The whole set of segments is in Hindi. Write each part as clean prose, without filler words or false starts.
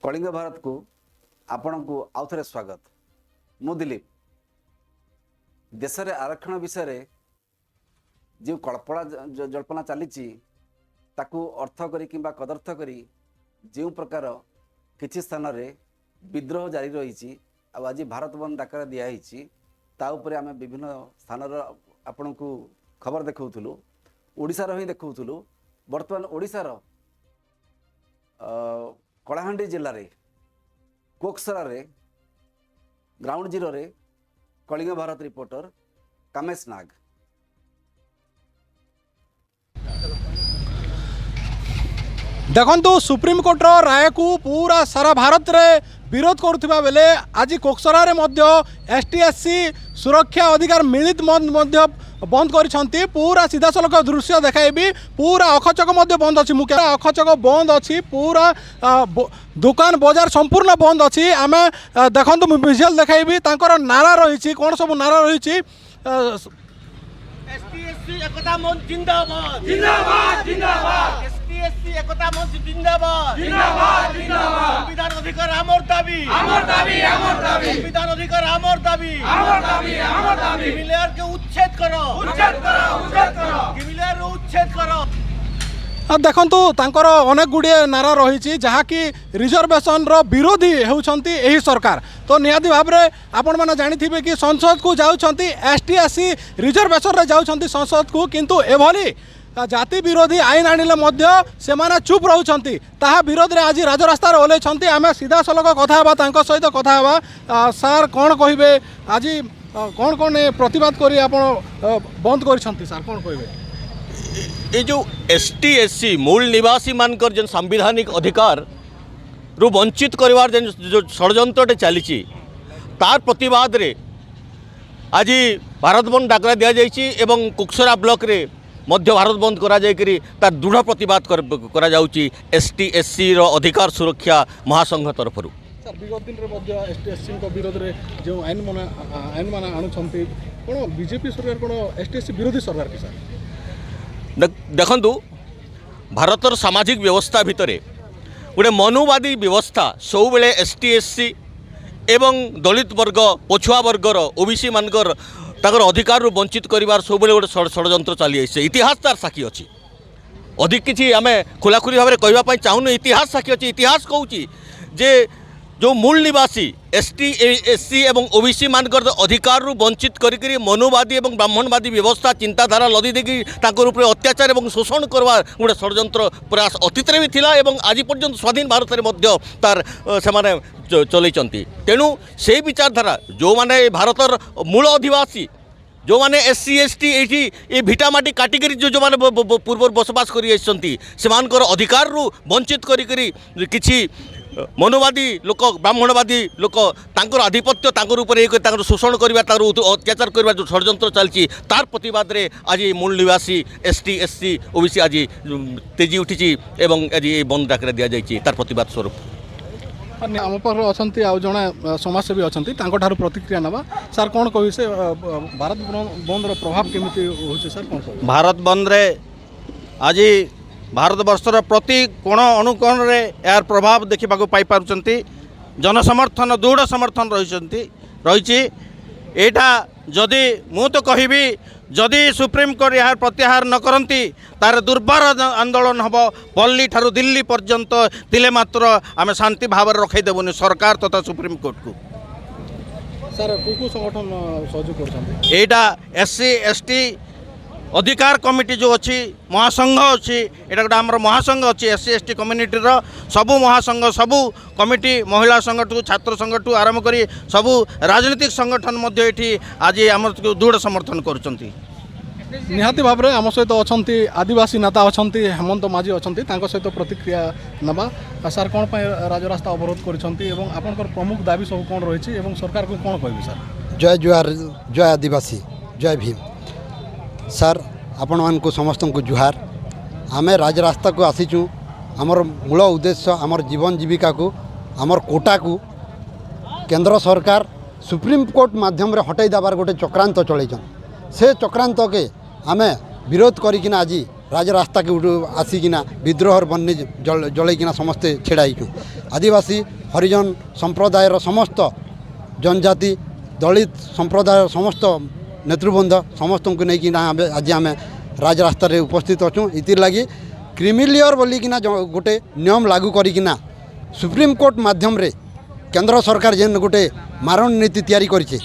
कलिंग भारत को आपण को आउ थे स्वागत। मु दिलीप देश में आरक्षण विषय जो कल्पना जल्पना चली अर्थ करी किंबा कदर्थ करी जो प्रकार किसी स्थान रे विद्रोह जारी रही आज भारत बंद डाकरा दिखाई ताऊपर आम विभिन्न स्थान आपण को खबर देखौलु ओडिशार ही देखौलु। बर्तमान ओडिशार कलाहांडी जिले में कोकसरा रे ग्राउंड जीरो रे कलिंग भारत रिपोर्टर कामेश नाग। देखंतु सुप्रीम कोर्टर राय को पूरा सारा भारत रे विरोध करुवा बेले आज कोकसरा रे मध्य एसटीएससी सुरक्षा अधिकार मिलित बंद करिसंती। पूरा सीधा सलख दृश्य देखाइबी। पूरा अखचक बंद अच्छी मुख्य अखचक बंद अच्छी पूरा दुकान बाजार संपूर्ण बंद अच्छी। आम देखु विजुअल देखाइबी तांकर नारा रही कौन सब नारा रही एसटीएससी एकता मंच जिंदाबाद जिंदाबाद जिंदाबाद एसटीएससी एकता मंच जिंदाबाद जिंदाबाद जिंदाबाद संविधान अधिकार आमर दाबी आमर दाबी आमर दाबी संविधान अधिकार आमर दाबी आमर दाबी आमर दाबी क्रिमिलेयर के उच्छेद करो उच्छेद करो उच्छेद करो क्रिमिलेयर उच्छेद करो। देखंतु तांकर अनेक गुड़िए नारा रही जहाँकि रिजर्वेशन रो विरोधी होउछंती एही सरकार। तो निहाती भाव में आपण मैंने जानी कि संसद को जाउछंती एसटीएससी रिजर्वेशन रे जाउछंती संसद को, किंतु एभली जाति विरोधी आईन आनिले मध्य से माने चुप रहउछंती। ताहा विरोध रे आज राजरास्ता रे ओलेछंती। आमे सीधा सलख कथा हेबा तांको सहित कथा हेबा। सर कोन कहिबे आज कोन कोन प्रतिवाद करी आपण बंद करिसंती सर कोन कहिबे? ये जो एसटीएससी मूल निवासी मानकर जन संवैधानिक अधिकार रु वंचित करिवार जो षड्यंत्रटे चली तार प्रतिवाद रे आज भारत बंद डाकरा दिया जाइछि एवं कुक्सरा ब्लॉक रे मध्य भारत बंद करा जाय करी तार दृढ़ प्रतिवाद करा जाउछि एसटीएससी रो अधिकार सुरक्षा महासंघ तरफ रु। सर विगत दिन रे मध्य एसटीएससी को विरोध रे जो आईन माने आणुछंती कोन बीजेपी सरकार कोन एसटीएससी विरोधी सरकार के सर? देखंतु भारतर सामाजिक व्यवस्था भितर गोटे मनुवादी व्यवस्था सब बेले एसटीएससी एवं दलित वर्ग पछुआ वर्गर ओबीसी मानकर ताकर अधिकार रु वंचित करिवार सब बेले गोटे षड्यंत्र चली आइছে। इतिहास तार साक्षी अच्छी अधिक किसी आम खोलाखोली भाव में कहवाई चाहूँ। इतिहास साक्षी अच्छी। इतिहास कहूँ जे जो मूल निवासी एसटीएससी एवं ओबीसी मानकर अधिकार रु वंचित करी मनुवादी एवं ब्राह्मणवादी व्यवस्था चिंताधारा लदी देखी उपर अत्याचार एवं शोषण करवा गोटे षड्यंत्र प्रयास अतीत भी थिला एवं आज पर्यंत स्वाधीन भारत में मध्य तार से चलैचंती। तेणु से विचारधारा जो माने भारतर मूल अधिवासी जो माने एससी एसटी ये भिटामाटी काटिक जो माने पूर्व बसवास कर अधिकार रु वंचित करी किछि मनुवादी लोक ब्राह्मणवादी लोक तांकर आधिपत्य तांकर ऊपर एक शोषण करवा अत्याचार करवा जो षड्यंत्र चलती तार प्रतिवाद रे आज मूल निवासी एसटीएससी ओबीसी आज तेजी उठी एवं आज ये बंद डाकरा दिया जाइए तार प्रतिवाद स्वरूप। आम पाख अच्छा आउ जड़े समाजसेवी अच्छा तार प्रतिक्रिया नवा सर कौन कह से भारत बंद प्रभाव केमी हो सर कौन? भारत बंद रे आज भारतवर्षर प्रति कोण अनुकोण रे यार प्रभाव देखा पाई पारुचंती। जनसमर्थन दृढ़ समर्थन रही एटा जदि मु तो कहबी जदि सुप्रीम कोर्ट यार प्रत्याहार न करती तार दुर्बार आंदोलन हम पल्ली ठारू दिल्ली पर्यंत तिले मात्र आम शांति भाव रखईदेबुनि सरकार तथा सुप्रीम कोर्ट को। सर को संगठन सहयोग कर एटा एससी एसटी अधिकार कमिटी जो अच्छी महासंघ अच्छी एटा गोटे आम महासंघ अच्छी एससी एसटी कम्युनिटी सबू महासंघ सबू कमिटी महिला संगठन छात्र संगठन आरंभ करी सबू राजनीतिक संगठन ये आज आम दृढ़ समर्थन करुँच। निहाती भाव में आम सहित अच्छा आदिवासी नेता अच्छा हेमंत माझी अच्छा सहित प्रतिक्रिया नवा। सर कौन राजरास्ता अवरोध कर प्रमुख दाबी सब कौन रही सरकार को कौन कह सर? जय जुहार जय आदिवासी जय भीम। सर आपण मान को समस्त को जुहार। आमे राजरास्ता को आसीचु आमर मूल उद्देश्य आमर जीवन जीविका को आमर कोटा को केंद्र सरकार सुप्रीम कोर्ट माध्यम रे हटाई देवार गोटे चक्रांत चलैछन। से चक्रांत के आमे विरोध करिकिना आज राजरास्ता के आसिकिना विद्रोहर बन्नी जलैकिना समस्ते छेड़ाइचु आदिवासी हरिजन संप्रदायर समस्त जनजाति दलित संप्रदाय समस्त नेतृवृंद समस्त को लेकिन आज आम राजरास्तार उपस्थित अच्छुँ इतिर लगी क्रिमिलियर बोलिकिना गोटे नियम लागू करिकिना सुप्रीम कोर्ट माध्यम रे केंद्र सरकार जेन गोटे मारण नीति तैयारी करिछे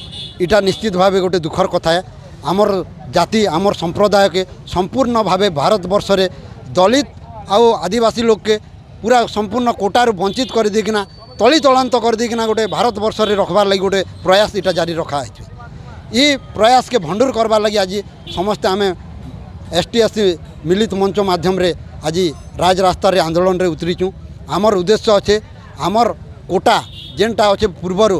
इटा निश्चित भावे गोटे दुखर कथा है आमर जाति आमर संप्रदाय के संपूर्ण भावे भारत वर्ष रे दलित आउ आदिवासी लोग के पूरा संपूर्ण कोटार वंचित कर देकिना तली तलांत कर देकिना गोटे भारत वर्ष रे रखबार लगी गोटे प्रयास इटा जारी रखा है ये प्रयास के भंडूर करबार लगी आज समस्ते आम ST/SC मिलित मंच माध्यम रे आज राजरास्ता रे आंदोलन रे उतरीचु आमर उद्देश्य अच्छे आमर कोटा जेनटा अच्छे पूर्वर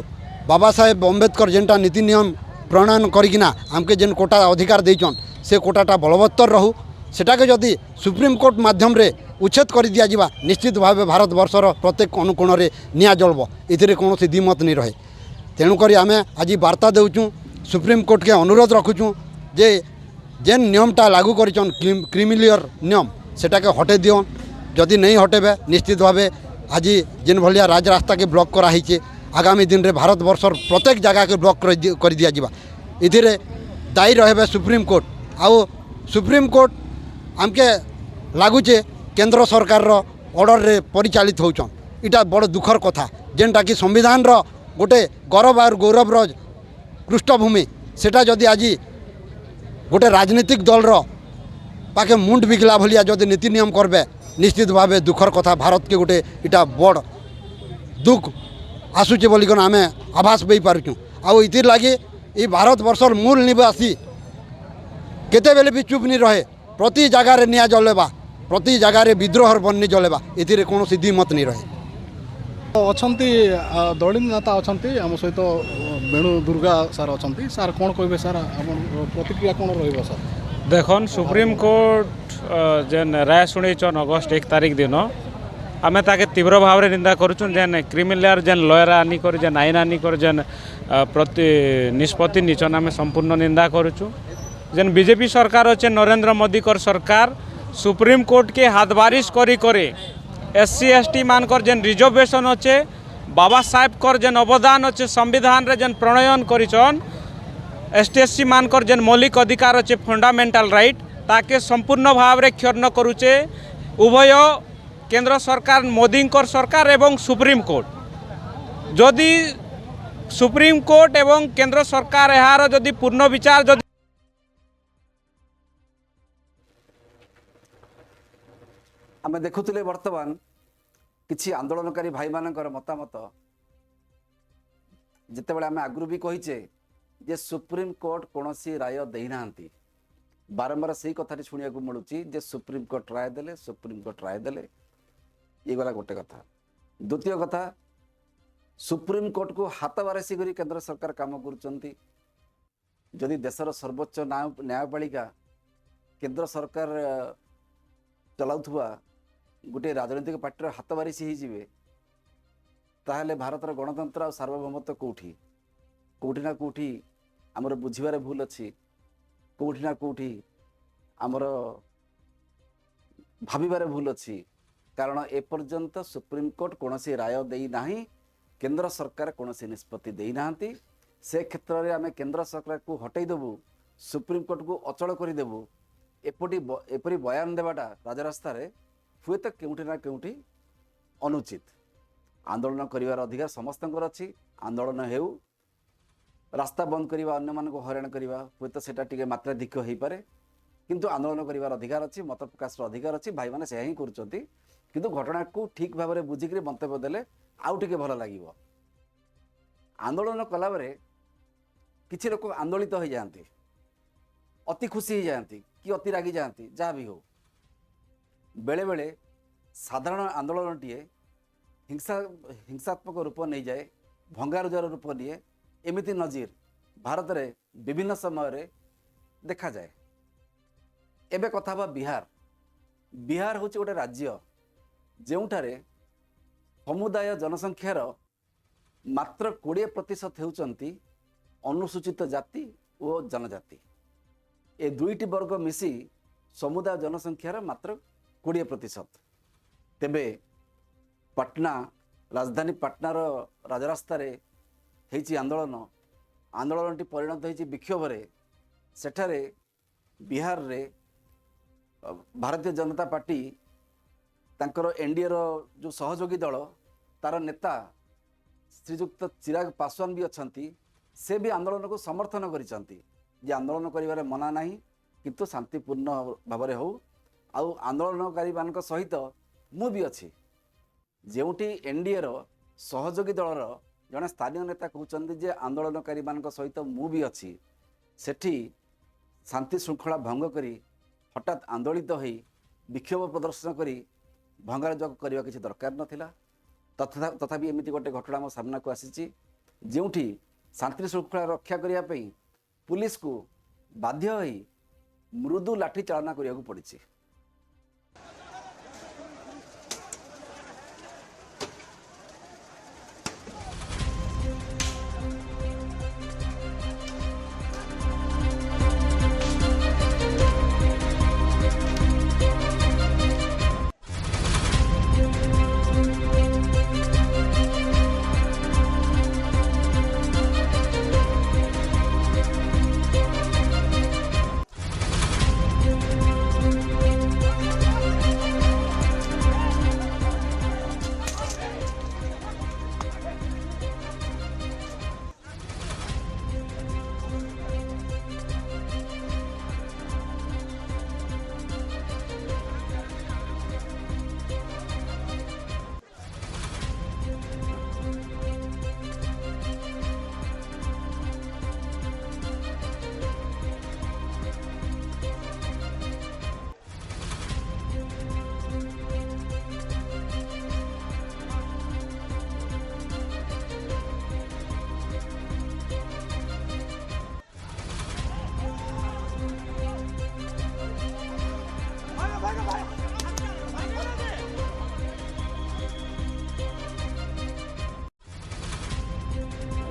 बाबा साहेब अम्बेडकर जेनटा नीति नियम प्रणयन करिकिना आमके जेन कोटा अधिकार देइछन से कोटाटा बलवत्तर रहू सेटाके जदि सुप्रीम कोर्ट माध्यम रे उच्छेद कर दिया जिबा निश्चित भावे भारत वर्षर प्रत्येक अनुकोण रे निया जलब इथिरे कौनसी द्विमत नहीं रहे तेणुक आम आज वार्ता देउछुं सुप्रीम कोर्ट के अनुरोध रखुछुं जे जेन नियमटा लागू करिछन क्रिमिलियर नियम सेटाके हटे दियन जदि नहीं हटेबे निश्चित भावे आज जेन भलिया राजरास्ता के ब्लॉक कराई आगामी दिन रे भारत वर्षर प्रत्येक जगह के ब्लॉक कर दिया जिबा इथिरे दायी रहे सुप्रीम कोर्ट आउ सुप्रीम कोर्ट आमके लागुचे केंद्र सरकार रो ऑर्डर रे परिचालित होचन इटा बड़ दुखर कथा जेनटा कि संविधान रो गोटे गौरव और गौरव रो पृष्ठभूमि सेटा जदि आज गोटे राजनीतिक दल रो पाखे मुंड बिकला भलिया जदि नीति नियम करबे निश्चित भावे दुखर कथा भारत के गोटे इटा बड़ दुख आसुचे बोलिकन आम आभास पाई पारुचुं आउ इतिर लगी ये भारत वर्षर मूल निवासी केते बेले भी चुप नहीं रहे प्रति जगार निया जलेबा प्रति जगार विद्रोहर बन्नी जलेबा इतिर कौन द्विमत नहीं रहे अछंती दलित नेता अछंती आम सहित वेणु दुर्गा सार अछंती सार कौन कहबे सार आपन प्रतिक्रिया कौन रहइबो सर देखन सुप्रीम कोर्ट जेन राय शुणीचन अगस्ट 1 तारिख दिन आम ताके तीव्र भाव में निंदा करुचुन जेन क्रिमिलियर जेन लयर आनिकर जेन आईन आनिकर जेन प्रति निष्पत्ति निचन आम संपूर्ण निंदा करुचु जेन बीजेपी सरकार अच्छे नरेंद्र मोदी कर सरकार सुप्रीम कोर्ट के हाथबारिश करी करे SC/ST मानकर जेन रिजर्वेशन अच्छे बाबा साहेब कर जेन अवदान अच्छे संविधान रे जेन प्रणयन करिचन ST/SC मानकर जेन मौलिक अधिकार अच्छे फंडामेंटल राइट ताके संपूर्ण भाव में क्षर्ण करुचे उभय केंद्र सरकार मोदी सरकार एवं सुप्रीम कोर्ट जदि सुप्रीम कोर्ट एवं केंद्र सरकार यार जदि पूर्ण विचार जदि आम देखुले बर्तमान किछि आंदोलनकारी भाई मानकर मतामत जितेबाला आम आगु भी कहीचे जे सुप्रीम कोर्ट कौन राय देना बारंबार से कथाटी शुणा मिलूँ जे सुप्रीम कोर्ट राय देले सुप्रीम कोर्ट राय देले ये गला गोटे कथा द्वितीय कथा सुप्रीम कोर्ट को हाथ बारसी कर केंद्र सरकार काम करुँच जदि देशर सर्वोच्च न्यायपालिका केंद्र सरकार चलाउथुवा गोटे राजनीतिक पार्टी हाथ बारिशी होइजिबे ताहले भारतर गणतंत्र और सार्वभौमत्व कोठी कोठी ना कोठी आमर बुझिबारे भूल अच्छी कोठी ना कोठी आमर भाविबारे भूल अच्छी कारण एपर्यंत सुप्रीम कोर्ट कौन राय देना केंद्र सरकार कौन निष्पत्ति देना से क्षेत्र में आम केंद्र सरकार को हटईदेबू सुप्रीम कोर्ट को अचल करदेबू एपरी बयान देवाटा राजरास्ता हुए तो केउठी ना केउठी अनुचित आंदोलन करिवार अधिकार समस्त अच्छी आंदोलन हेउ रास्ता बंद करवा अन्य मानक हराण करवा हुए तो सेटा टिके मात्राधिक हो पारे किंतु आंदोलन करिवार अधिकार अच्छी मत प्रकाश अधिकार अच्छी भाई मैंने से करुँच किंतु घटना को ठीक भाव में बुझिक मंतव्य देले आउ टिके भल लगे आंदोलन कला बेले किछि लोक आंदोलित हो जाती अति खुशी हो जाती कि अति रागी जाती जहाँ भी हो बेले बेले साधारण आंदोलन टीए हिंसात्मक रूप नहीं जाए भंगारुजार रूप निए एमिति नजीर भारत में विभिन्न समय देखा जाए एबे कथा बा बिहार बिहार हूँ गोटे राज्य जोठारे समुदाय जनसंख्यार मात्र 20% होउचंती अनुसूचित जाति और जनजाति ए दुईटी वर्ग मिसी समुदाय जनसंख्यार मात्र 20%। तेबे पटना राजधानी पटनार राजरास्तार होइछि आंदोलन परिणत होइछि विक्षोभ रे। सेठारे बिहार रे भारतीय जनता पार्टी तांकर एनडीए रो जो सहयोगी दल तार नेता श्रीजुक्त चिराग पासवान भी अछंती, से भी आंदोलन को समर्थन करिसंती जे आंदोलन करिवारे मना नहीं, किंतु शांतिपूर्ण भाव में हो। आउ आंदोलनकारी मान सहित मु भी अच्छी जोटी एनडीए रो सहयोगी दलर जड़े स्थानीय नेता कहते जे आंदोलनकारी मान सहित मु भी अच्छी। सेठी शांति श्रृंखला भंग करी हठात आंदोलित हो विक्षोभ प्रदर्शन करी भंगारुजा करने किसी दरकार नथिला। तथापि एमती गोटे घटना मो सामना को आसी जोठी शांति श्रृंखला रक्षा करने पुलिस को बाध्य होई मृदु लाठी चालना करने को पड़ी।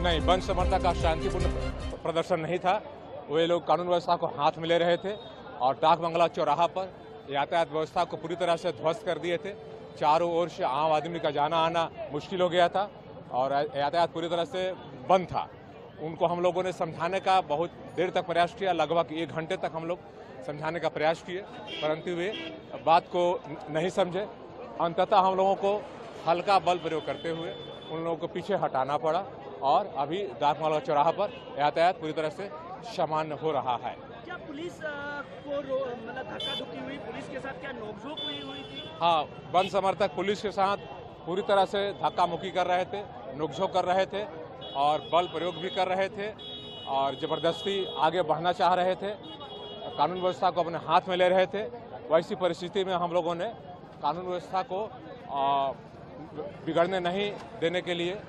नहीं, बंद समर्थक का शांतिपूर्ण प्रदर्शन नहीं था। वे लोग कानून व्यवस्था को हाथ में ले रहे थे और डाक बंगला चौराहा पर यातायात व्यवस्था को पूरी तरह से ध्वस्त कर दिए थे। चारों ओर से आम आदमी का जाना आना मुश्किल हो गया था और यातायात पूरी तरह से बंद था। उनको हम लोगों ने समझाने का बहुत देर तक प्रयास किया, लगभग 1 घंटे तक हम लोग समझाने का प्रयास किए, परंतु वे बात को नहीं समझे। अंततः हम लोगों को हल्का बल प्रयोग करते हुए उन लोगों को पीछे हटाना पड़ा और अभी डाकमाला चौराहा पर यातायात पूरी तरह से सामान्य हो रहा है। क्या पुलिस को मतलब धक्का धुक्की हुई, पुलिस के साथ क्या नोकझोंक हुई थी? हाँ, बंद समर्थक पुलिस के साथ पूरी तरह से धक्का मुक्की कर रहे थे, नोकझोंक कर रहे थे और बल प्रयोग भी कर रहे थे और ज़बरदस्ती आगे बढ़ना चाह रहे थे, कानून व्यवस्था को अपने हाथ में ले रहे थे। वैसी परिस्थिति में हम लोगों ने कानून व्यवस्था को बिगड़ने नहीं देने के लिए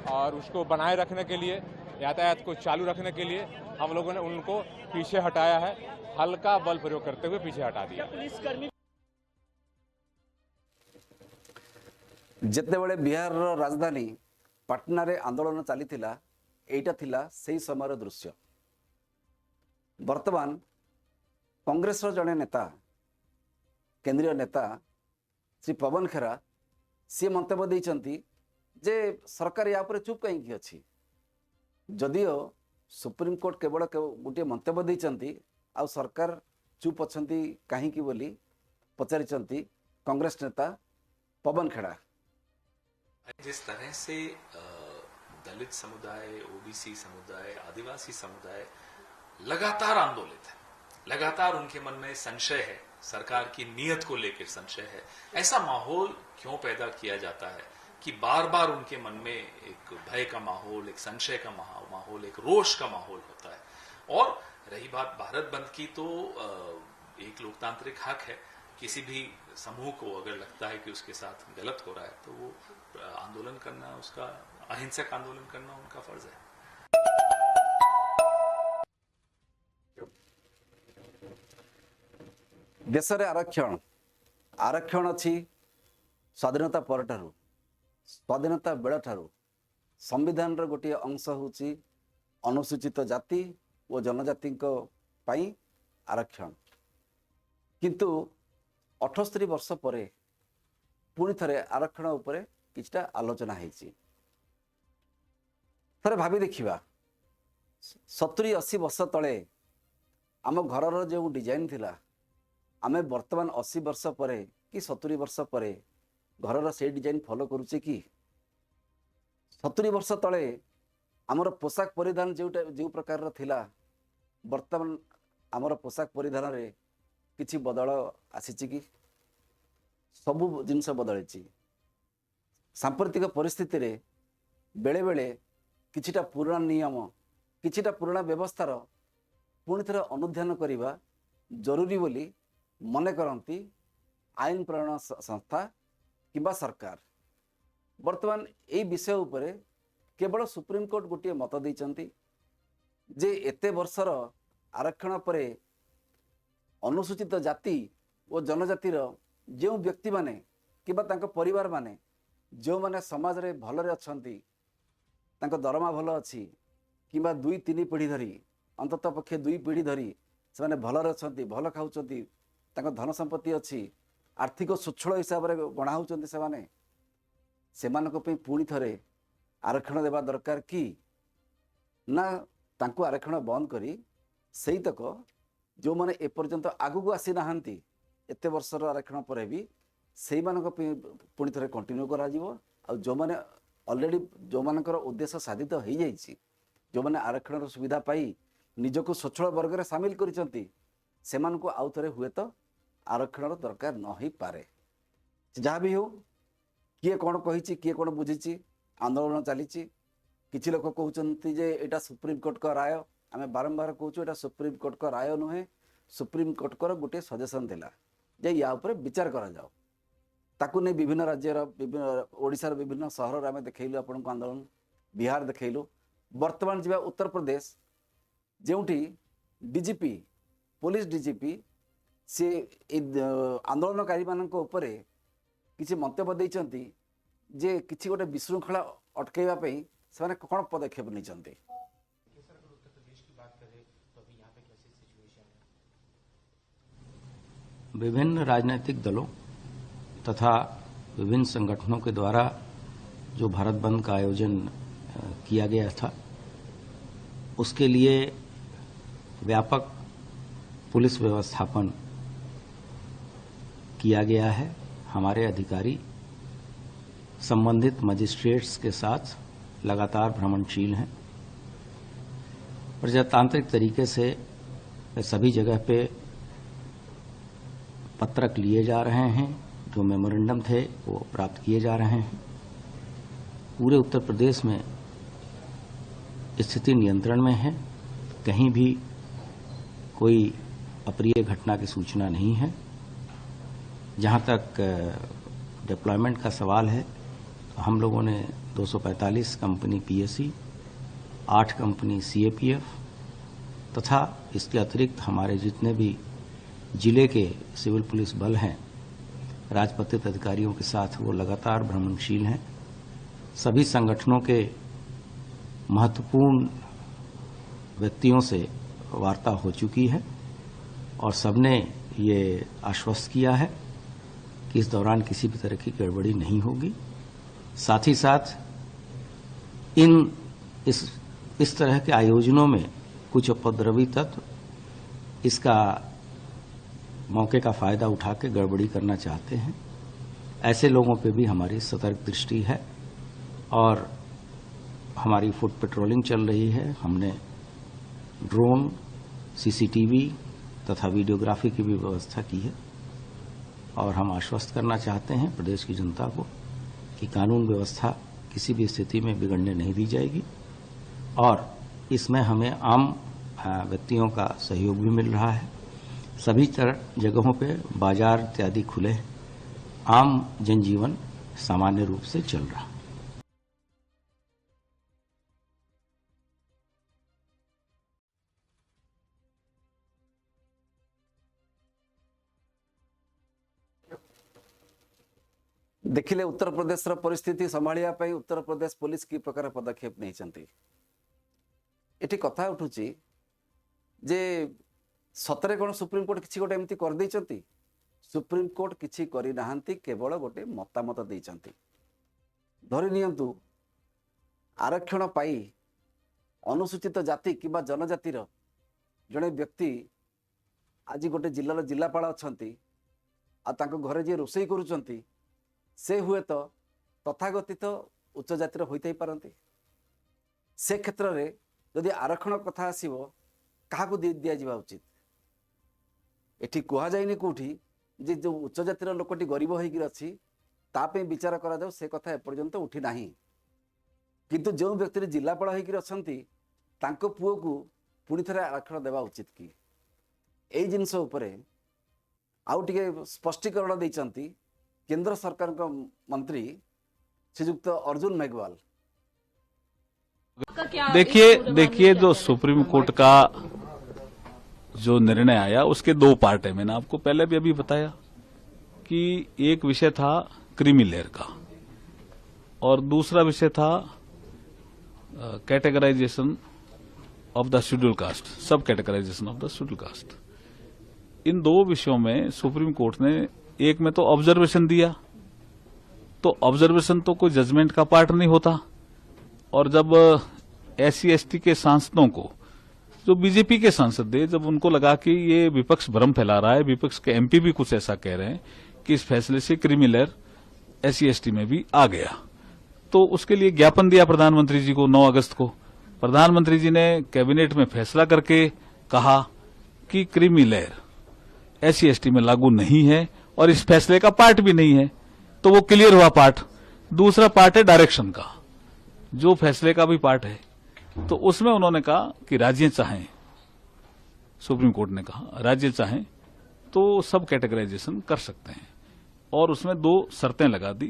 और उसको बनाए रखने के लिए, यातायात को चालू रखने के लिए हम लोगों ने उनको पीछे हटाया है, हल्का बल प्रयोग करते हुए पीछे हटा दिया। पुलिसकर्मी जिते बड़े बिहार राजधानी पटना रे आंदोलन चली एटा थिला सही समय दृश्य। वर्तमान कांग्रेस जड़े नेता केंद्रीय नेता श्री पवन खेरा सी मंतव्य देइचंती जे सरकार या पर चुप कहीं अच्छी। जदिओ सुप्रीम कोर्ट केवल गोटे मंतव्य देइचंती आ सरकार चुप अच्छी कहीं बोली पचारिचंती कांग्रेस नेता पवन खेड़ा। जिस तरह से दलित समुदाय, ओबीसी समुदाय, आदिवासी समुदाय लगातार आंदोलित है, लगातार उनके मन में संशय है, सरकार की नीयत को लेकर संशय है, ऐसा माहौल क्यों पैदा किया जाता है कि बार बार उनके मन में एक भय का माहौल, एक संशय का माहौल, एक रोष का माहौल होता है। और रही बात भारत बंद की, तो एक लोकतांत्रिक हक है, किसी भी समूह को अगर लगता है कि उसके साथ गलत हो रहा है तो वो आंदोलन करना, उसका अहिंसक आंदोलन करना उनका फर्ज है। देश में आरक्षण अच्छी स्वाधीनता पर ठारू, स्वाधीनता बेल ठारू संविधान गोटे अंश होची अनुसूचित जाति और जनजाति आरक्षण। किंतु 78 वर्ष पर पुणी थे आरक्षण उपरे किछटा आलोचना होती। थे भावी देखा 70-80 वर्ष तले आम घर जो डिजाइन थिला आमे वर्तमान 80 वर्ष पर कि 70 वर्ष पर घर से डिजाइन फॉलो करुचे कि 70 वर्ष तले आमर पोशाक परिधान जो प्रकार थिला वर्तमान आमर पोशाक परिधान रे किछि बदल आसीछि कि सबु जिनस बदलछि। सांप्रतिक परिस्थिति रे बेले बेले किछिटा पुराना नियम किछिटा पुराना व्यवस्थार पुणी थे अनुध्यान करने जरूरी बोली मने करती आईन प्रणयन संस्था किंबा सरकार। वर्तमान यही विषय उपरे केवल सुप्रीमकोर्ट गोटे मत देइचंती जे एते वर्षर आरक्षण परे अनुसूचित जाति और जनजातिर जो व्यक्ति माने किंबा तांको परिवार माने जो माने समाज रे भलरे अछंती तांको दरमा भल अछि किंबा 2-3 पीढ़ी धरी अंतत पक्षे 2 पीढ़ी धरी से माने भलरे अछंती भल खाउचंती तांको धन संपत्ति अछि आर्थिक सुच्छल हिसाब रे गणा होउचंती से माने सेमानको पे पुणी थरे आरक्षण देवा दरकार कि ना तांको आरक्षण बंद करी सेही तक जो माने ए पर्यंत आगु को आसी नाहंती एते वर्षर आरक्षण पर भी सेही मानको पे पुणी थरे कंटिन्यू करा जीवो आ जो माने ऑलरेडी जो मानकर उद्देश्य साधित हो जाइछि जो माने आरक्षण सुविधा पाई निजको स्वच्छल वर्ग रे शामिल करिसंती सेमानको आउ थरे हुए तो आरक्षण दरकार न ही पारे। जहाँ भी हो किए कौन कही किए कौन बुझी आंदोलन चली किसी लोक कहते जे एटा सुप्रीमकोर्ट का राय आम बारंबार कहूँ एटा सुप्रीमकोर्ट का राय नुहे सुप्रीमकोर्ट को गोटे सजेसन दिला जे या ऊपर विचार करा जाओ ताकू नहीं विभिन्न राज्यर विभिन्न ओडिशार विभिन्न सहर आम देखलु आपण को आंदोलन बिहार देखलु वर्तमान जीवा Uttar Pradesh जोटी DGP police DGP सी आंदोलनकारी मानक उपरे किसी मंतव्य देइचंती जे किसी गोटे विशृंखला अटकाइबा पई से माने कोन पदक्षेप नहीं। विभिन्न राजनीतिक दलों तथा विभिन्न संगठनों के द्वारा जो भारत बंद का आयोजन किया गया था उसके लिए व्यापक पुलिस व्यवस्थापन किया गया है। हमारे अधिकारी संबंधित मजिस्ट्रेट्स के साथ लगातार भ्रमणशील हैं। प्रजातांत्रिक तरीके से सभी जगह पे पत्रक लिए जा रहे हैं, जो मेमोरेंडम थे वो प्राप्त किए जा रहे हैं। पूरे उत्तर प्रदेश में स्थिति नियंत्रण में है, कहीं भी कोई अप्रिय घटना की सूचना नहीं है। जहां तक डिप्लॉयमेंट का सवाल है तो हम लोगों ने 245 कंपनी पीएससी, 8 कंपनी सीएपीएफ तथा इसके अतिरिक्त हमारे जितने भी जिले के सिविल पुलिस बल हैं राजपत्रित अधिकारियों के साथ वो लगातार भ्रमणशील हैं। सभी संगठनों के महत्वपूर्ण व्यक्तियों से वार्ता हो चुकी है और सबने ये आश्वस्त किया है कि इस दौरान किसी भी तरह की गड़बड़ी नहीं होगी। साथ ही साथ इस तरह के आयोजनों में कुछ उपद्रवी तत्व इसका मौके का फायदा उठा के गड़बड़ी करना चाहते हैं। ऐसे लोगों पे भी हमारी सतर्क दृष्टि है और हमारी फुट पेट्रोलिंग चल रही है। हमने ड्रोन, सीसीटीवी तथा वीडियोग्राफी की भी व्यवस्था की है और हम आश्वस्त करना चाहते हैं प्रदेश की जनता को कि कानून व्यवस्था किसी भी स्थिति में बिगड़ने नहीं दी जाएगी और इसमें हमें आम व्यक्तियों का सहयोग भी मिल रहा है। सभी तरह जगहों पे बाजार इत्यादि खुले हैं, आम जनजीवन सामान्य रूप से चल रहा है। देखिले उत्तर प्रदेश परिस्थिति संभालिया पई उत्तर प्रदेश पुलिस की प्रकार पदक्षेप नहीं चंती। एठी कथा उठुची जे सतरे कौन सुप्रीमकोर्ट किसी गोटे एमती कर देइचंती? सुप्रीमकोर्ट किसी करी नाहंती, केवल गोटे मतामत देइचंती। धरि नियंतु आरक्षण पाई अनुसूचित जाति किंबा जनजातिर जड़े व्यक्ति आज गोटे जिलार जिलापाल अछंती आ तांको घरे जे रोषेई करूचंती से हुए तो तथागतित उच्च जातिर होइथाई पारंती। से क्षेत्र में जदि आरक्षण कथा आसीबो काहाकू दिया जिबा उचित? एठी कुहा जाइनी कोठी जे जो उच्च जातिर लोकटी गरीब होइकी अछि तापे विचार करा जाऊ, से कथा एपर्यंत उठी नाही। किंतु जो व्यक्ति जिलापाल होइकी अछंती तांको पुओ को पुणी थे आरक्षण देवा उचित कि? एई जिनस उपरे आउ टिके स्पष्टीकरण देइचंती केंद्र सरकार का मंत्री श्रीयुक्त अर्जुन मेघवाल। देखिए जो सुप्रीम कोर्ट का जो निर्णय आया उसके दो पार्ट है। मैंने आपको पहले भी अभी बताया कि एक विषय था क्रीमी लेयर का और दूसरा विषय था categorisation of the scheduled caste, sub categorisation of the scheduled caste. इन दो विषयों में सुप्रीम कोर्ट ने एक में तो ऑब्जर्वेशन दिया, तो ऑब्जर्वेशन तो कोई जजमेंट का पार्ट नहीं होता। और जब SC ST के सांसदों को, जो बीजेपी के सांसद थे, जब उनको लगा कि ये विपक्ष भ्रम फैला रहा है, विपक्ष के MP भी कुछ ऐसा कह रहे हैं कि इस फैसले से क्रीमी लेयर SC ST में भी आ गया, तो उसके लिए ज्ञापन दिया प्रधानमंत्री जी को 9 अगस्त को। प्रधानमंत्री जी ने कैबिनेट में फैसला करके कहा कि क्रीमी लेयर SC ST में लागू नहीं है और इस फैसले का पार्ट भी नहीं है, तो वो क्लियर हुआ पार्ट। दूसरा पार्ट है डायरेक्शन का, जो फैसले का भी पार्ट है, तो उसमें उन्होंने कहा कि राज्य चाहें, सुप्रीम कोर्ट ने कहा राज्य चाहें तो सब कैटेगराइजेशन कर सकते हैं। और उसमें 2 शर्तें लगा दी,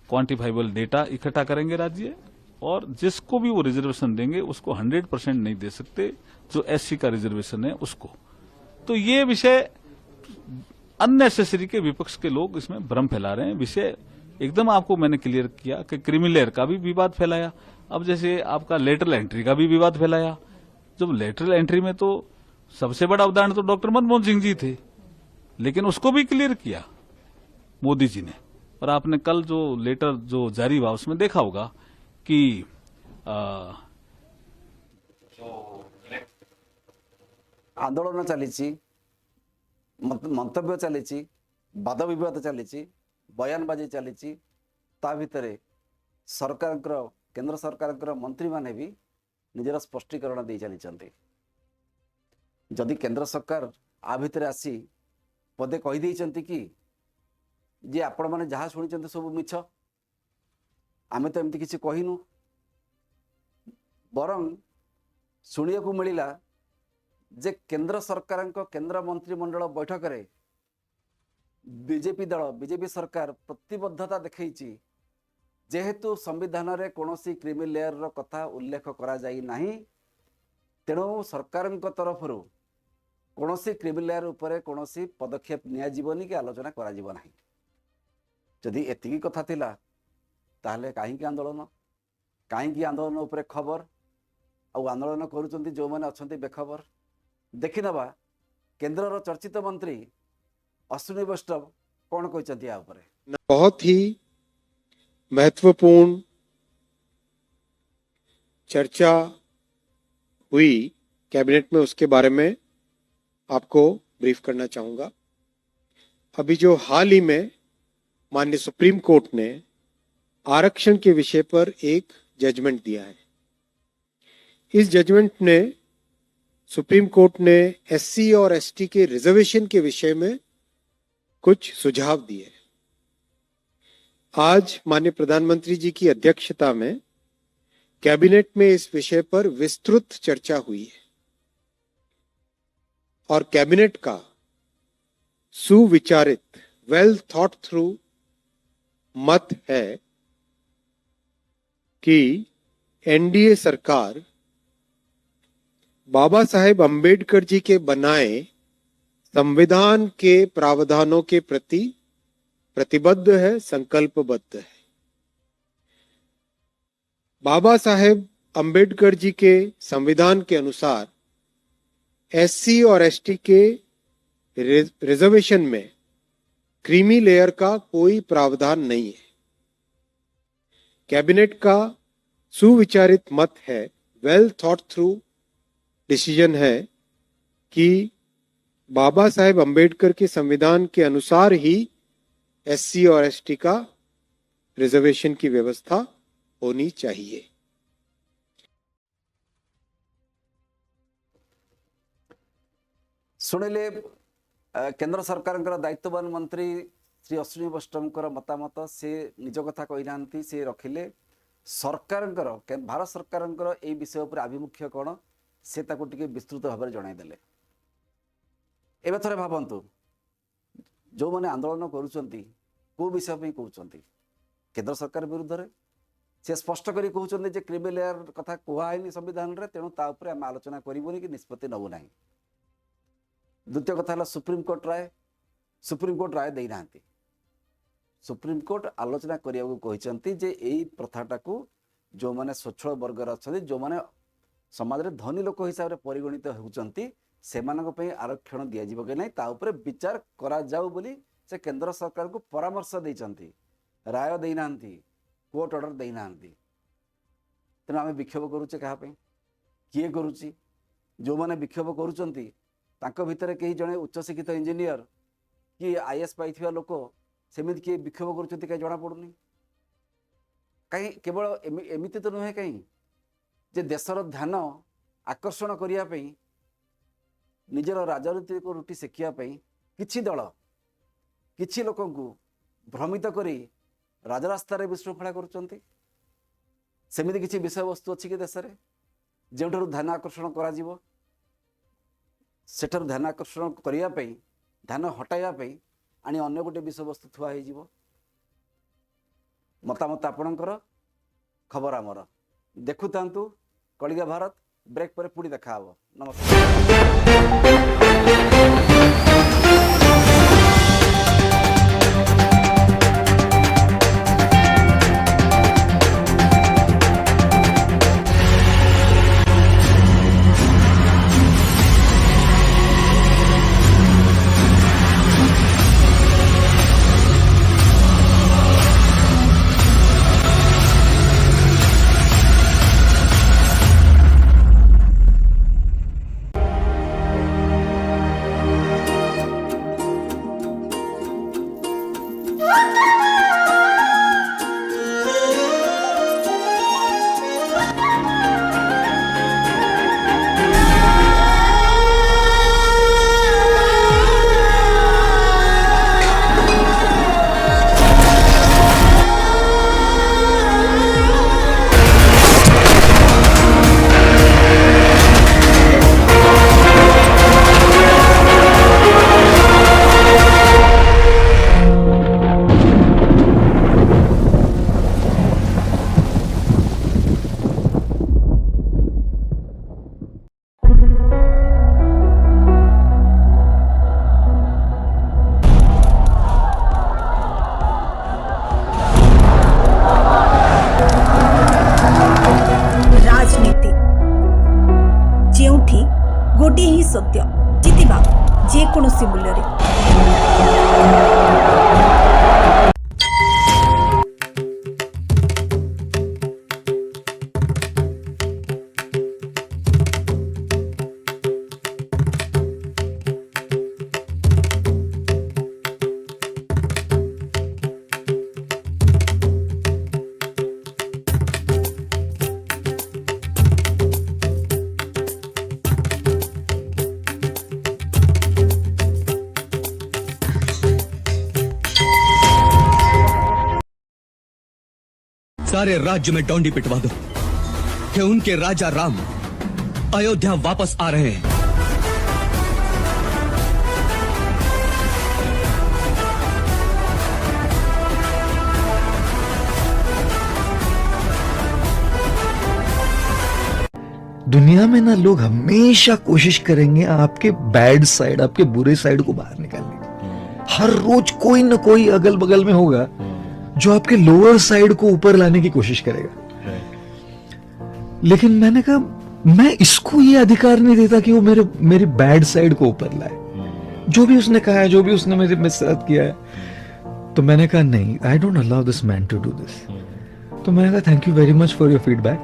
क्वांटिफाइबल डेटा इकट्ठा करेंगे राज्य, और जिसको भी वो रिजर्वेशन देंगे उसको 100% नहीं दे सकते, जो SC का रिजर्वेशन है उसको। तो ये विषय अननेसेसरी के विपक्ष के लोग इसमें भ्रम फैला रहे हैं। विषय एकदम आपको मैंने क्लियर किया कि क्रीमी लेयर का भी विवाद फैलाया। अब जैसे आपका लेटरल एंट्री का भी विवाद फैलाया। जब लेटरल एंट्री में तो सबसे बड़ा उदाहरण तो डॉक्टर मनमोहन सिंह जी थे, लेकिन उसको भी क्लियर किया मोदी जी ने। और आपने कल जो लेटर जो जारी हुआ उसमें देखा होगा कि आंदोलन चली, मंतव्य चली, वाद विवाद चली, बयानबाजी चली, ता भितर सरकार केंद्र सरकार मंत्री माने भी निजर स्पष्टीकरण दे चली। जदि केंद्र सरकार आ भितर आसी पदे कहीदे कि जे आपण मैंने जहाँ शुणी सब मिछ, आमे तो एमती किसी कहनु, बरं शुणिया को मिला जे केंद्र सरकार केंद्र मंत्रिमंडल बैठक रे बीजेपी सरकार प्रतिबद्धता देखी, जेहेतु संविधान रे कोनोसी क्रीमी लेयर रो कथा उल्लेख करा जाई नाही, तेणु सरकार तरफ कोनोसी क्रीमी लेयर उपरे कोनोसी पदक्षेप निया जीवनी कि आलोचना करा जीव नाही। जदि एतिकी कथा थिला ताहले काहींकी आंदोलन उपरे खबर आ आंदोलन करूचंती जो माने अछंती बेखबर। देखि नबा केंद्र चर्चित मंत्री अश्विनी वैष्णव कौन कहते हैं ऊपर? बहुत ही महत्वपूर्ण चर्चा हुई कैबिनेट में, उसके बारे में आपको ब्रीफ करना चाहूंगा। अभी जो हाल ही में माननीय सुप्रीम कोर्ट ने आरक्षण के विषय पर एक जजमेंट दिया है। इस जजमेंट ने सुप्रीम कोर्ट ने SC और ST के रिजर्वेशन के विषय में कुछ सुझाव दिए। आज माननीय प्रधानमंत्री जी की अध्यक्षता में कैबिनेट में इस विषय पर विस्तृत चर्चा हुई है और कैबिनेट का सुविचारित, वेल थॉट थ्रू मत है कि NDA सरकार बाबा साहेब अंबेडकर जी के बनाए संविधान के प्रावधानों के प्रति प्रतिबद्ध है, संकल्पबद्ध है। बाबा साहेब अंबेडकर जी के संविधान के अनुसार एससी और एसटी के रिजर्वेशन में क्रीमी लेयर का कोई प्रावधान नहीं है। कैबिनेट का सुविचारित मत है, वेल थॉट थ्रू डिसीजन है कि बाबा साहेब अंबेडकर के संविधान के अनुसार ही एससी और एसटी का रिजर्वेशन की व्यवस्था होनी चाहिए। शुणिले केंद्र सरकार दायित्ववान मंत्री श्री अश्विनी वैष्णव मतामत से निज कथा कही ना से रखिले सरकार भारत सरकार ए विषय पर आभिमुख्य कौन से टे विस्तृत भाव में जनईदे। एवं थे भावतु जो मैंने आंदोलन करुँच कौ विषय कहते केंद्र सरकार विरुद्ध में से स्पष्ट करी कहते क्रीमी लेयर कथा कहुई संविधान में, तेणु ताऊपर आम आलोचना करूनी कि निष्पत्ति नबू ना। द्वितीय कथा सुप्रीमकोर्ट राय देना। सुप्रीमकोर्ट आलोचना करने को यही प्रथाटा को जो मैंने स्वच्छल वर्गर अच्छा जो मैंने समाज में धनी लोक हिसाब से परिगणित होती से आरक्षण दि जाए कि नहीं ताऊपर विचार करा जाऊ बोली से केंद्र सरकार को परामर्श देते, राय देना, कोर्ट ऑर्डर देना। तेणु आम विक्षोभ करुचे क्या किए करुच्ची जो मैंने विक्षोभ करुँच भितर कहीं जड़े उच्च शिक्षित इंजीनियर कि आईएएस पाई लोक सेमती किए विक्षोभ कर जना पड़ूनी कहीं केवल एमती तो नुहे कहीं जे देशर ध्यान आकर्षण करने निजर राजनीतिक रुटी सेकियापी किछि दल किछि लोक भ्रमित करी राजरास्ता विशृंखला करुँच। सेमती किछि विषय वस्तु अच्छी कि देश में जो ध्यान आकर्षण करा सेठार ध्यान आकर्षण करने ध्यान हटाइवाई आनी अन्य गोटे विषय वस्तु थुआ हो। मतामत आपणकर खबर आमर देखु थांतु कलिगा भारत। ब्रेक पर पुणी देखा हबो। नमस्कार। गोटे ही सत्य जितिबा जेकोसी मूल्य रे। सारे राज्य में डोंडी पिटवा दो कि उनके राजा राम अयोध्या वापस आ रहे हैं। दुनिया में ना लोग हमेशा कोशिश करेंगे आपके बैड साइड, आपके बुरे साइड को बाहर निकालने की। हर रोज कोई ना कोई अगल बगल में होगा जो आपके लोअर साइड को ऊपर लाने की कोशिश करेगा। लेकिन मैंने कहा मैं इसको ये अधिकार नहीं देता कि वो मेरी बैड साइड को ऊपर लाए। जो भी उसने कहा है, जो भी उसने मेरे साथ किया है, तो मैंने कहा नहीं, I don't allow this man to do this. तो मैंने कहा thank you very much for your feedback,